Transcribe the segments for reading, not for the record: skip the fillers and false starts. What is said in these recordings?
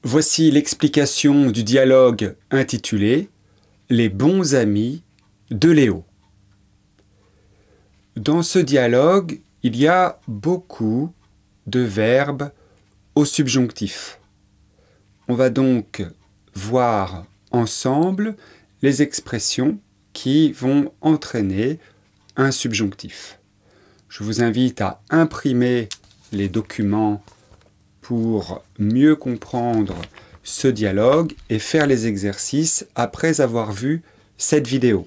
Voici l'explication du dialogue intitulé « Les bons amis de Léo ». Dans ce dialogue, il y a beaucoup de verbes au subjonctif. On va donc voir ensemble les expressions qui vont entraîner un subjonctif. Je vous invite à imprimer les documents pour mieux comprendre ce dialogue et faire les exercices après avoir vu cette vidéo.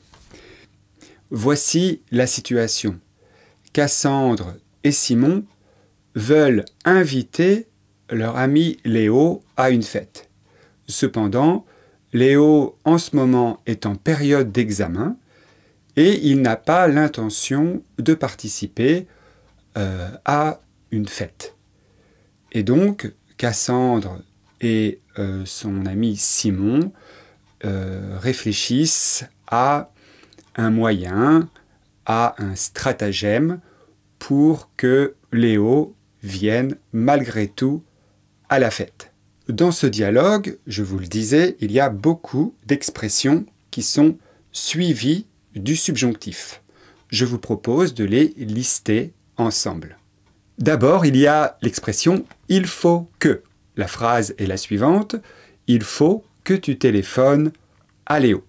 Voici la situation. Cassandre et Simon veulent inviter leur ami Léo à une fête. Cependant, Léo en ce moment est en période d'examen et il n'a pas l'intention de participer à une fête. Et donc, Cassandre et son ami Simon réfléchissent à un moyen, à un stratagème pour que Léo vienne malgré tout à la fête. Dans ce dialogue, je vous le disais, il y a beaucoup d'expressions qui sont suivies du subjonctif. Je vous propose de les lister ensemble. D'abord, il y a l'expression « il faut que ». La phrase est la suivante « il faut que tu téléphones à Léo ».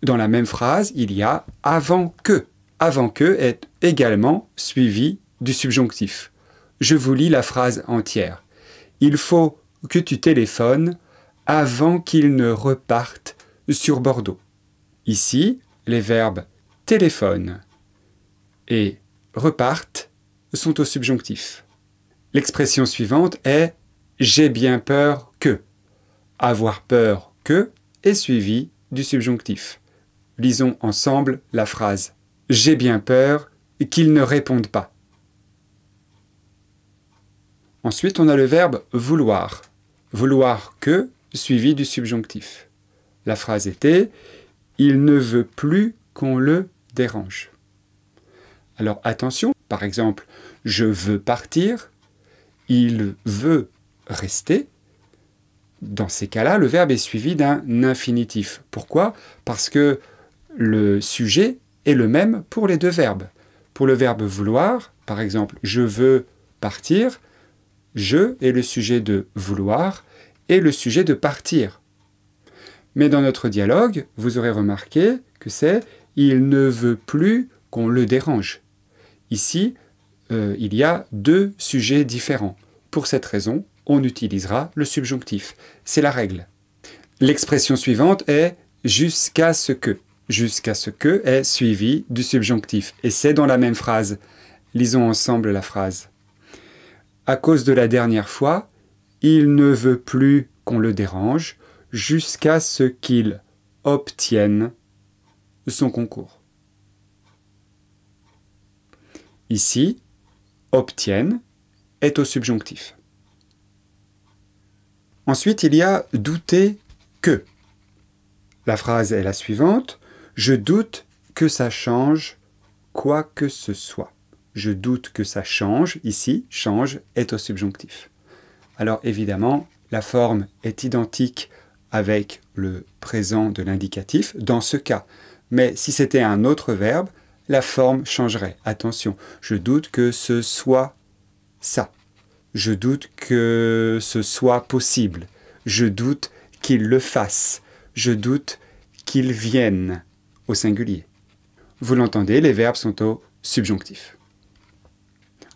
Dans la même phrase, il y a « avant que ». « Avant que » est également suivi du subjonctif. Je vous lis la phrase entière. « Il faut que tu téléphones avant qu'il ne reparte sur Bordeaux ». Ici, les verbes « téléphone » et « repartent » sont au subjonctif. L'expression suivante est « j'ai bien peur que ». Avoir peur que est suivi du subjonctif. Lisons ensemble la phrase. J'ai bien peur qu'il ne réponde pas. Ensuite, on a le verbe vouloir. Vouloir que suivi du subjonctif. La phrase était « il ne veut plus qu'on le dérange ». Alors attention, par exemple, « je veux partir », « il veut rester ». Dans ces cas-là, le verbe est suivi d'un infinitif. Pourquoi? Parce que le sujet est le même pour les deux verbes. Pour le verbe vouloir, par exemple, « je veux partir », « je » est le sujet de vouloir et le sujet de partir. Mais dans notre dialogue, vous aurez remarqué que c'est « il ne veut plus qu'on le dérange ». Ici, il y a deux sujets différents. Pour cette raison, on utilisera le subjonctif. C'est la règle. L'expression suivante est « jusqu'à ce que ». « Jusqu'à ce que » est suivi du subjonctif. Et c'est dans la même phrase. Lisons ensemble la phrase. À cause de la dernière fois, il ne veut plus qu'on le dérange jusqu'à ce qu'il obtienne son concours. Ici, obtienne est au subjonctif. Ensuite, il y a douter que. La phrase est la suivante. Je doute que ça change quoi que ce soit. Je doute que ça change. Ici, change est au subjonctif. Alors évidemment, la forme est identique avec le présent de l'indicatif dans ce cas. Mais si c'était un autre verbe, la forme changerait. Attention, je doute que ce soit ça. Je doute que ce soit possible. Je doute qu'il le fasse. Je doute qu'il vienne au singulier. Vous l'entendez, les verbes sont au subjonctif.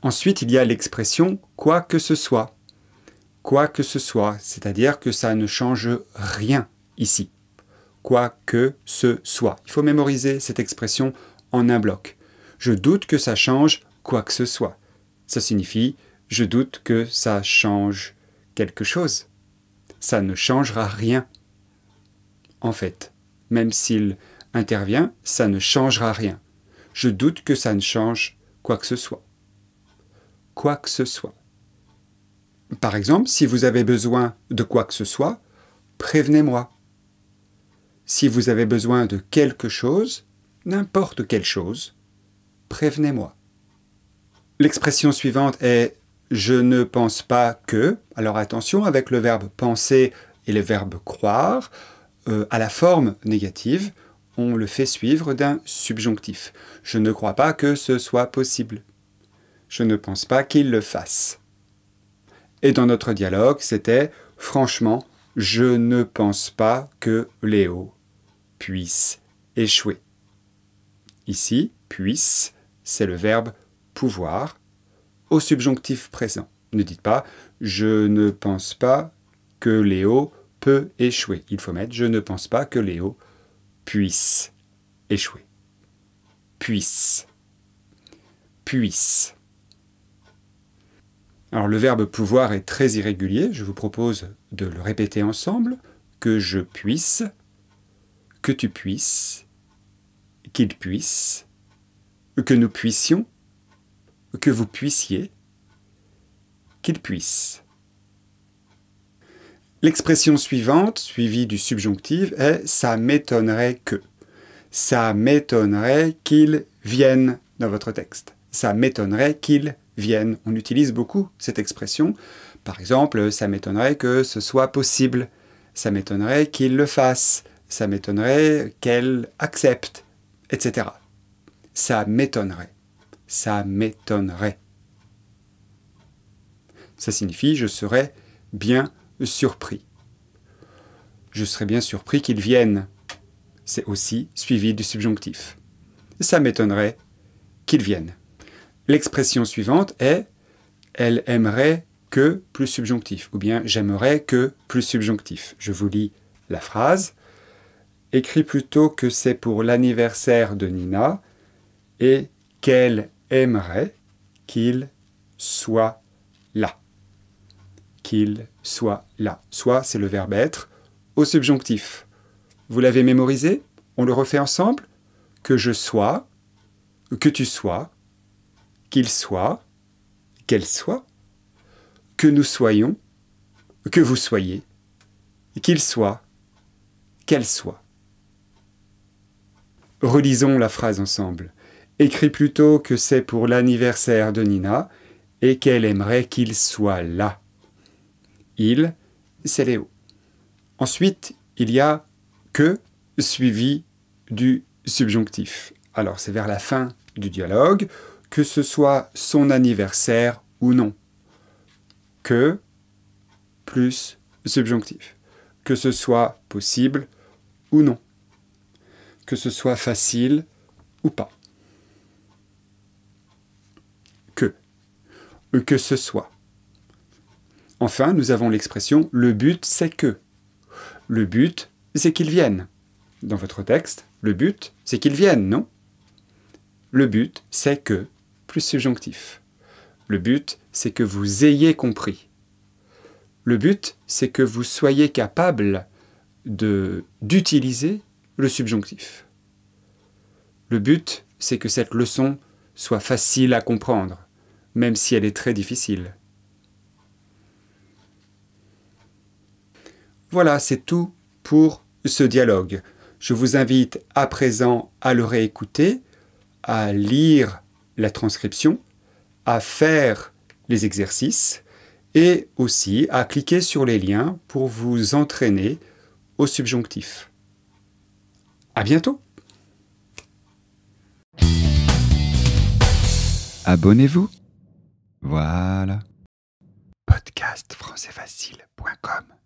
Ensuite, il y a l'expression « quoi que ce soit ». Quoi que ce soit, c'est-à-dire que ça ne change rien ici. Quoi que ce soit. Il faut mémoriser cette expression en un bloc. Je doute que ça change quoi que ce soit. Ça signifie « je doute que ça change quelque chose ». Ça ne changera rien. En fait, même s'il intervient, ça ne changera rien. Je doute que ça ne change quoi que ce soit. Quoi que ce soit. Par exemple, si vous avez besoin de quoi que ce soit, prévenez-moi. Si vous avez besoin de quelque chose, n'importe quelle chose, prévenez-moi. L'expression suivante est je ne pense pas que. Alors attention, avec le verbe penser et le verbe croire, à la forme négative, on le fait suivre d'un subjonctif. Je ne crois pas que ce soit possible. Je ne pense pas qu'il le fasse. Et dans notre dialogue, c'était « Franchement, je ne pense pas que Léo puisse échouer ». Ici, « puisse », c'est le verbe « pouvoir » au subjonctif présent. Ne dites pas « Je ne pense pas que Léo peut échouer ». Il faut mettre « Je ne pense pas que Léo puisse échouer ». Puisse. Puisse. Alors le verbe pouvoir est très irrégulier. Je vous propose de le répéter ensemble. Que je puisse, que tu puisses, qu'il puisse, que nous puissions, que vous puissiez, qu'il puisse. L'expression suivante, suivie du subjonctif, est « ça m'étonnerait que ». Ça m'étonnerait qu'il vienne dans votre texte. Ça m'étonnerait qu'il vienne. On utilise beaucoup cette expression. Par exemple, ça m'étonnerait que ce soit possible. Ça m'étonnerait qu'il le fasse. Ça m'étonnerait qu'elle accepte, etc. Ça m'étonnerait. Ça m'étonnerait. Ça signifie je serais bien surpris. Je serais bien surpris qu'il vienne. C'est aussi suivi du subjonctif. Ça m'étonnerait qu'il vienne. L'expression suivante est « elle aimerait que plus subjonctif » ou bien « j'aimerais que plus subjonctif ». Je vous lis la phrase. « Écris plutôt que c'est pour l'anniversaire de Nina et qu'elle aimerait qu'il soit là. » Qu'il soit là. Soit, c'est le verbe être au subjonctif. Vous l'avez mémorisé? On le refait ensemble? Que je sois, que tu sois, qu'il soit, qu'elle soit, que nous soyons, que vous soyez, qu'il soit, qu'elle soit. Relisons la phrase ensemble. Écris plutôt que c'est pour l'anniversaire de Nina et qu'elle aimerait qu'il soit là. Il, c'est Léo. Ensuite, il y a que suivi du subjonctif. Alors, c'est vers la fin du dialogue, que ce soit son anniversaire ou non. Que plus subjonctif. Que ce soit possible ou non. Que ce soit facile ou pas. Que ce soit. Enfin, nous avons l'expression « le but, c'est que ». Le but, c'est qu'ils viennent. Dans votre texte, le but, c'est qu'ils viennent, non? Le but, c'est que, plus subjonctif. Le but, c'est que vous ayez compris. Le but, c'est que vous soyez capable d'utiliser le subjonctif. Le but, c'est que cette leçon soit facile à comprendre, même si elle est très difficile. Voilà, c'est tout pour ce dialogue. Je vous invite à présent à le réécouter, à lire la transcription, à faire les exercices et aussi à cliquer sur les liens pour vous entraîner au subjonctif. À bientôt! Abonnez-vous. Voilà. Podcastfrançaisfacile.com